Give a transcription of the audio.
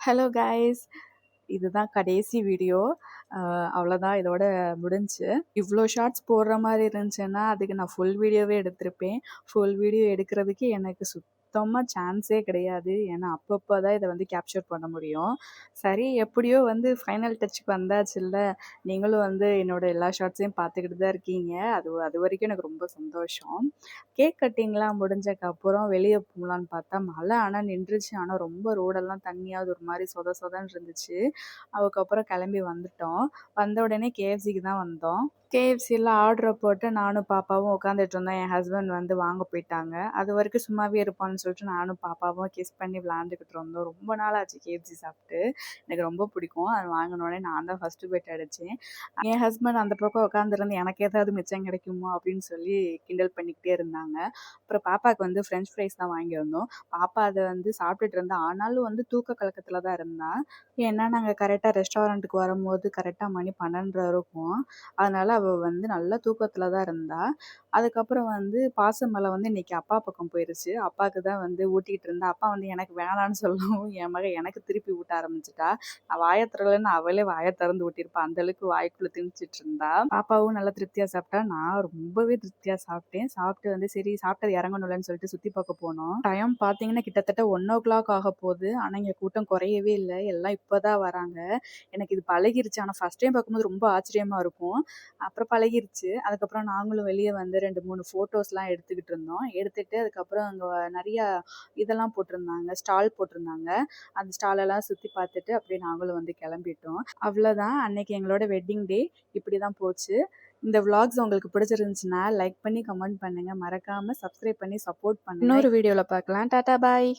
Hello guys, இதுதான் கடைசி video. அவ்வளோதான், இதோட முடிஞ்சுச்சு. இவ்வளோ ஷார்ட்ஸ் போடுற மாதிரி இருந்துச்சுன்னா அதுக்கு நான் ஃபுல் வீடியோவே எடுத்திருப்பேன். ஃபுல் வீடியோ எடுக்கிறதுக்கு எனக்கு சுத்தமாக சான்ஸே கிடையாது. ஏன்னா அப்பப்போ தான் இதை வந்து கேப்சர் பண்ண முடியும். சரி, எப்படியோ வந்து ஃபைனல் டச்சுக்கு வந்தாச்சுல்ல. நீங்களும் வந்து என்னோட எல்லா ஷார்ட்ஸையும் பார்த்துக்கிட்டு தான் இருக்கீங்க. அது வரைக்கும் எனக்கு ரொம்ப சந்தோஷம். கேக் கட்டிங்லாம் முடிஞ்சக்கப்புறம் வெளியே போகலான்னு பார்த்தா மழை ஆனால் நின்றுச்சு. ஆனால் ரொம்ப ரோடெல்லாம் தண்ணியாவது ஒரு மாதிரி சொதன்னு இருந்துச்சு. அதுக்கப்புறம் கிளம்பி வந்துட்டோம். வந்த உடனே கேஎஃப்சிக்கு தான் வந்தோம். கேஎஃப்சியில் ஆர்டரை போட்டு நானும் பாப்பாவும் உட்காந்துட்டு இருந்தோம். என் ஹஸ்பண்ட் வந்து வாங்க போயிட்டாங்க. அது வரைக்கும் சும்மாவே இருப்பான்னு சொல்லிட்டு நானும் பாப்பாவும் கிஸ் பண்ணி விளாண்டுக்கிட்டு இருந்தோம். ரொம்ப நாள் ஆச்சு கேஎஃப்சி சாப்பிட்டு. எனக்கு ரொம்ப பிடிக்கும். அது வாங்கினோடனே நான் தான் ஃபஸ்ட்டு போய்ட்டு அடித்தேன். என் ஹஸ்பண்ட் அந்த பக்கம் உட்காந்துருந்து எனக்கு ஏதாவது மிச்சம் கிடைக்குமோ அப்படின்னு சொல்லி கிண்டல் பண்ணிக்கிட்டே இருந்தாங்க. அப்புறம் பாப்பாவுக்கு வந்து ஃப்ரெஞ்ச் ஃப்ரைஸ் தான் வாங்கியிருந்தோம். பாப்பா அதை வந்து சாப்பிட்டுட்டு இருந்தா. ஆனாலும் வந்து தூக்க கலக்கத்தில் தான் இருந்தா. ஏன்னா நாங்கள் கரெக்டாக ரெஸ்டாரண்ட்டுக்கு வரும்போது கரெக்டாக மணி 12:30 இருக்கும். அதனால் அவள் வந்து நல்லா தூக்கத்தில் தான் இருந்தா. அதுக்கப்புறம் வந்து பாசமலை வந்து இன்றைக்கி அப்பா பக்கம் போயிடுச்சு. அப்பாவுக்கு தான் வந்து ஊட்டிகிட்டு இருந்தா. அப்பா வந்து எனக்கு வேணான்னு சொல்லவும் என் மகன் எனக்கு திருப்பி ஊட்ட ஆரம்பிச்சிட்டா. நான் வாயை திறலன்னு அவளே வாயை திறந்து ஊட்டியிருப்பா. அந்தளவுக்கு வாய்க்குள்ளே திணிச்சிட்டு இருந்தா. பாப்பாவும் நல்லா திருப்தியாக சாப்பிட்டா. நான் ரொம்பவே திருப்தியாக சாப்பிட்டேன். சாப்பிட்டு வந்து சரி சாப்பிட்டது இறங்கணும்லன்னு சொல்லிட்டு சுற்றி பார்க்க போனோம். டைம் பார்த்தீங்கன்னா கிட்டத்தட்ட 1:00 ஆக போகுது. ஆனால் இங்கே கூட்டம் குறையவே இல்லை. எல்லாம் இப்போ தான் வராங்க. எனக்கு இது பழகிருச்சு. ஆனால் ஃபஸ்ட் டைம் பார்க்கும்போது ரொம்ப ஆச்சரியமாக இருக்கும். அப்புறம் பழகிருச்சு. அதுக்கப்புறம் நாங்களும் வெளியே வந்து 2, 3 ஃபோட்டோஸ்லாம் எடுத்துக்கிட்டு இருந்தோம். எடுத்துகிட்டு அதுக்கப்புறம் அங்கே நிறையா இதெல்லாம் போட்டிருந்தாங்க, ஸ்டால் போட்டிருந்தாங்க. அந்த ஸ்டாலெல்லாம் சுற்றி பார்த்துட்டு அப்படியே நாங்களும் வந்து கிளம்பிட்டோம். அவ்வளோதான், அன்னைக்கு எங்களோட வெட்டிங் டே இப்படி தான் போச்சு. இந்த விளாக்ஸ் உங்களுக்கு பிடிச்சிருந்துச்சுன்னா லைக் பண்ணி கமெண்ட் பண்ணுங்கள். மறக்காமல் சப்ஸ்கிரைப் பண்ணி சப்போர்ட் பண்ணுங்கள். இன்னொரு வீடியோவில் பார்க்கலாம். டாடா பாய்.